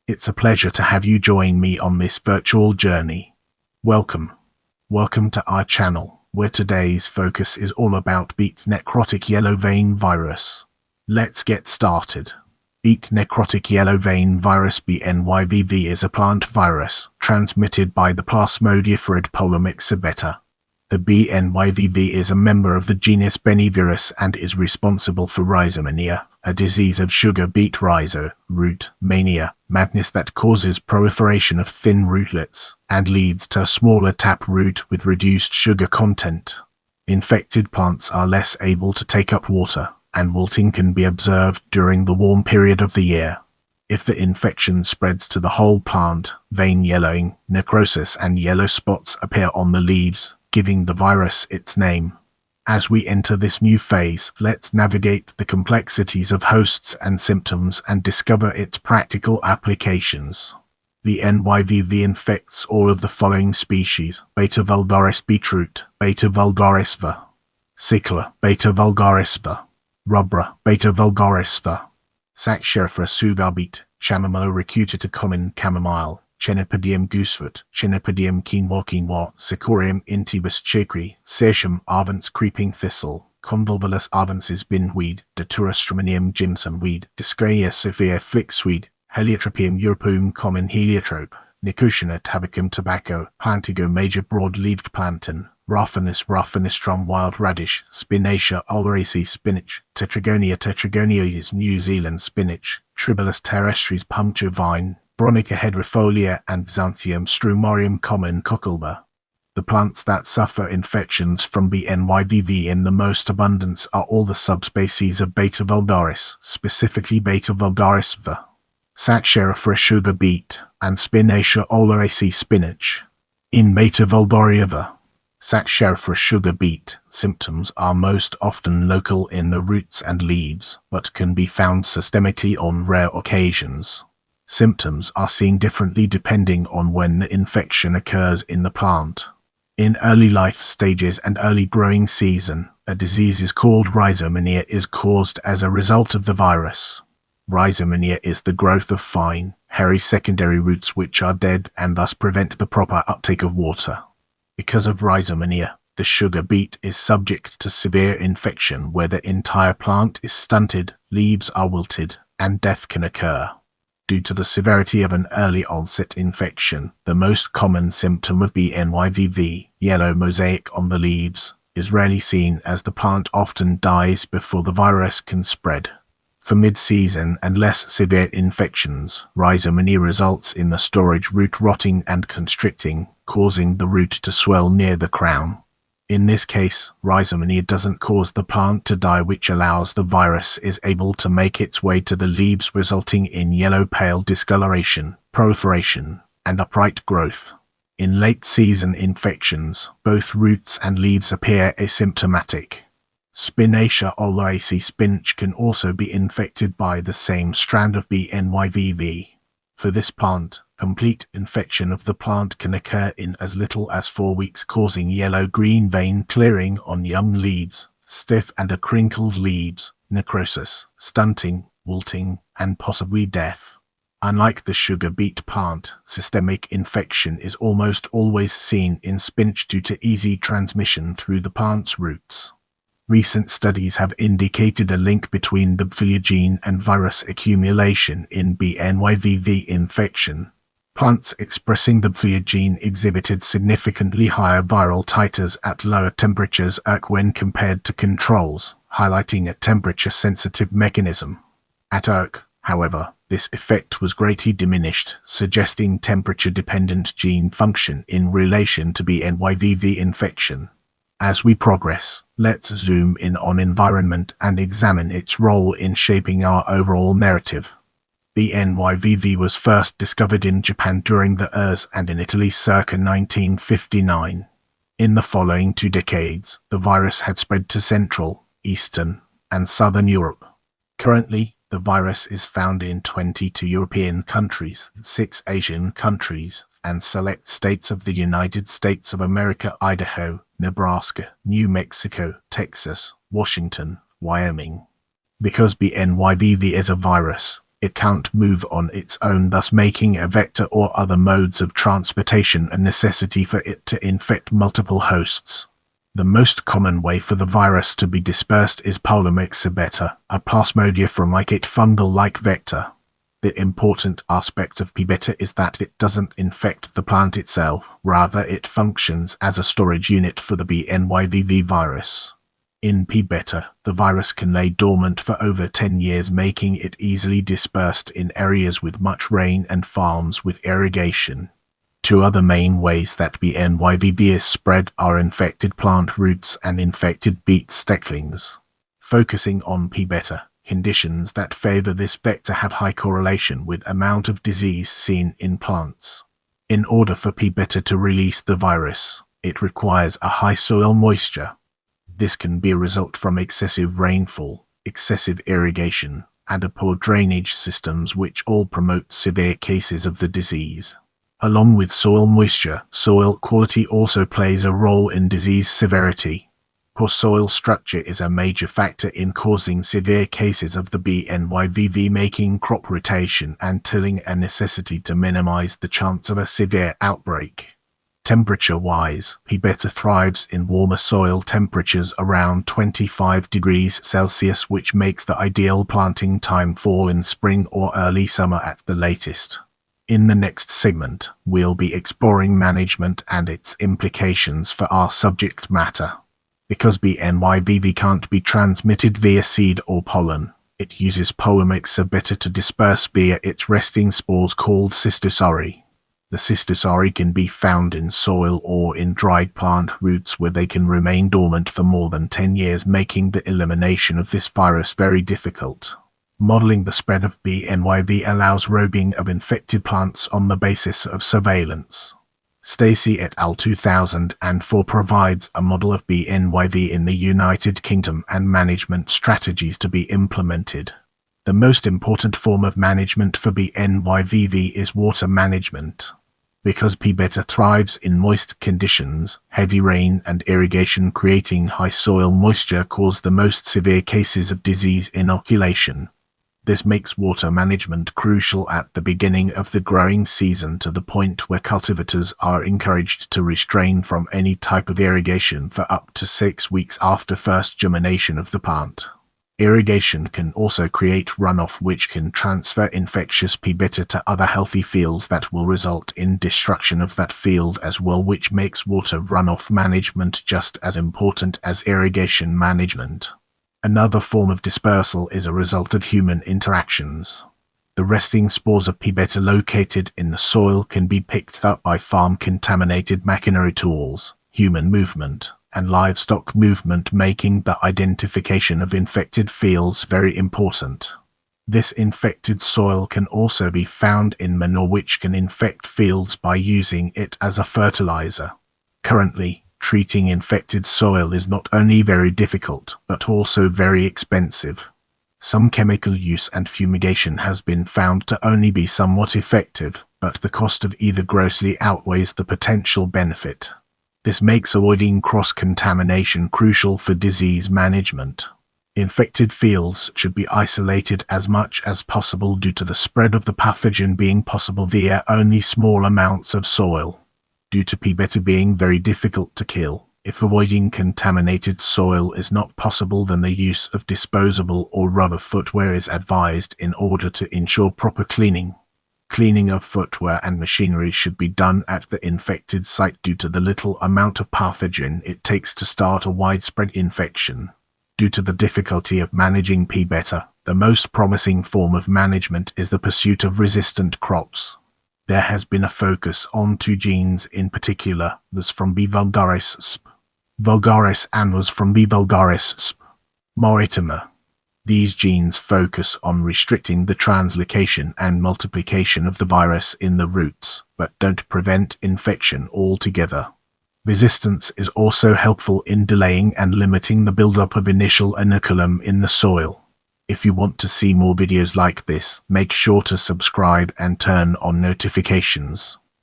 It's a pleasure to have you join me on this virtual journey. Welcome. Welcome to our channel, where today's focus is all about Beet necrotic yellow vein virus. Let's get started. Beet necrotic yellow vein virus BNYVV is a plant virus transmitted by the plasmodiophorid Polymyxa betae. The BNYVV is a member of the genus Benyvirus and is responsible for rhizomania, a disease of sugar beet rhizo, root, mania, madness that causes proliferation of thin rootlets, and leads to a smaller taproot with reduced sugar content. Infected plants are less able to take up water, and wilting can be observed during the warm period of the year. If the infection spreads to the whole plant, vein yellowing, necrosis and yellow spots appear on the leaves, giving the virus its name. As we enter this new phase, let's navigate the complexities of hosts and symptoms and discover its practical applications. BNYVV infects all of the following species: Beta vulgaris beetroot, Beta vulgaris V, Cicla, Beta vulgaris V, Rubra, Beta vulgaris V, Saxifera sugar beet, Chamomile recutita common chamomile, Chenopodium goosefoot, Chenopodium quinoa, Sicorium intybus chicri, Cirtium avens creeping thistle, Convolvulus avensis binweed, Datura stramonium jimsonweed, Discrania sophia flixweed, Heliotropium europeum common heliotrope, Nicotiana tabacum tobacco, Plantigo major broad-leaved plantain, Raphanus drum wild radish, Spinacia oleracea spinach, Tetragonia New Zealand spinach, Tribulus terrestris puncture vine, Bronica hedrifolia and Xanthium strumarium common cockleba. The plants that suffer infections from BNYVV in the most abundance are all the subspecies of Beta vulgaris, specifically Beta vulgaris V, Saxifera sugar beet, and Spinacia oleracea spinach. In Beta vulgaris V, Saxifera sugar beet, symptoms are most often local in the roots and leaves, but can be found systemically on rare occasions. Symptoms are seen differently depending on when the infection occurs in the plant. In early life stages and early growing season, a disease called rhizomania is caused as a result of the virus. Rhizomania is the growth of fine, hairy secondary roots which are dead and thus prevent the proper uptake of water. Because of rhizomania, the sugar beet is subject to severe infection where the entire plant is stunted, leaves are wilted, and death can occur. Due to the severity of an early onset infection, the most common symptom of BNYVV, yellow mosaic on the leaves, is rarely seen as the plant often dies before the virus can spread. For mid-season and less severe infections, rhizomania results in the storage root rotting and constricting, causing the root to swell near the crown. In this case, rhizomania doesn't cause the plant to die, which allows the virus is able to make its way to the leaves, resulting in yellow-pale discoloration, proliferation, and upright growth. In late-season infections, both roots and leaves appear asymptomatic. Spinacia oleracea spinach can also be infected by the same strand of BNYVV. For this plant, complete infection of the plant can occur in as little as 4 weeks, causing yellow-green vein clearing on young leaves, stiff and crinkled leaves, necrosis, stunting, wilting, and possibly death. Unlike the sugar beet plant, systemic infection is almost always seen in spinach due to easy transmission through the plant's roots. Recent studies have indicated a link between the BNYVV gene and virus accumulation in BNYVV infection. Plants expressing the BNYVV gene exhibited significantly higher viral titers at lower temperatures when compared to controls, highlighting a temperature-sensitive mechanism. At ERK, however, this effect was greatly diminished, suggesting temperature-dependent gene function in relation to BNYVV infection. As we progress, let's zoom in on environment and examine its role in shaping our overall narrative. BNYVV was first discovered in Japan during the ERS and in Italy circa 1959. In the following 2 decades, the virus had spread to Central, Eastern, and Southern Europe. Currently, the virus is found in 22 European countries, 6 Asian countries, and select states of the United States of America: Idaho, Nebraska, New Mexico, Texas, Washington, Wyoming. Because BNYVV is a virus, It can't move on its own, thus making a vector or other modes of transportation a necessity for it to infect multiple hosts. The most common way for the virus to be dispersed is Polymyxa beta, a plasmodiophorid fungal-like vector. The important aspect of P. beta is that it doesn't infect the plant itself, rather it functions as a storage unit for the BNYVV virus. In P. beta, the virus can lay dormant for over 10 years, making it easily dispersed in areas with much rain and farms with irrigation. Two other main ways that BNYVV is spread are infected plant roots and infected beet stecklings. Focusing on P. beta, conditions that favor this vector have high correlation with amount of disease seen in plants. In order for P. beta to release the virus, it requires a high soil moisture. This can be a result from excessive rainfall, excessive irrigation, and poor drainage systems, which all promote severe cases of the disease. Along with soil moisture, soil quality also plays a role in disease severity. Poor soil structure is a major factor in causing severe cases of the BNYVV, making crop rotation and tilling a necessity to minimize the chance of a severe outbreak. Temperature-wise, P. beta thrives in warmer soil temperatures around 25 degrees Celsius, which makes the ideal planting time fall in spring or early summer at the latest. In the next segment, we'll be exploring management and its implications for our subject matter. Because BNYVV can't be transmitted via seed or pollen, it uses Polymyxa beta to disperse via its resting spores called cystisorrhea. The cystisorrhea can be found in soil or in dried plant roots, where they can remain dormant for more than 10 years, making the elimination of this virus very difficult. Modeling the spread of BNYV allows robbing of infected plants on the basis of surveillance. Stacy et al. 2004 provides a model of BNYV in the United Kingdom and management strategies to be implemented. The most important form of management for BNYVV is water management. Because P. beta thrives in moist conditions, heavy rain and irrigation creating high soil moisture cause the most severe cases of disease inoculation. This makes water management crucial at the beginning of the growing season, to the point where cultivators are encouraged to refrain from any type of irrigation for up to 6 weeks after first germination of the plant. Irrigation can also create runoff, which can transfer infectious P. beta to other healthy fields that will result in destruction of that field as well, which makes water runoff management just as important as irrigation management. Another form of dispersal is a result of human interactions. The resting spores of P. beta located in the soil can be picked up by farm-contaminated machinery tools, human movement, and livestock movement, making the identification of infected fields very important. This infected soil can also be found in manure, which can infect fields by using it as a fertilizer. Currently, treating infected soil is not only very difficult, but also very expensive. Some chemical use and fumigation has been found to only be somewhat effective, but the cost of either grossly outweighs the potential benefit. This makes avoiding cross-contamination crucial for disease management. Infected fields should be isolated as much as possible due to the spread of the pathogen being possible via only small amounts of soil. Due to P. beta being very difficult to kill, if avoiding contaminated soil is not possible, then the use of disposable or rubber footwear is advised in order to ensure proper cleaning. Cleaning of footwear and machinery should be done at the infected site due to the little amount of pathogen it takes to start a widespread infection. Due to the difficulty of managing P. beta, the most promising form of management is the pursuit of resistant crops. There has been a focus on 2 genes in particular, was from B. vulgaris sp. vulgaris and was from B. vulgaris sp. Moritimer. These genes focus on restricting the translocation and multiplication of the virus in the roots, but don't prevent infection altogether. Resistance is also helpful in delaying and limiting the buildup of initial inoculum in the soil. If you want to see more videos like this, make sure to subscribe and turn on notifications.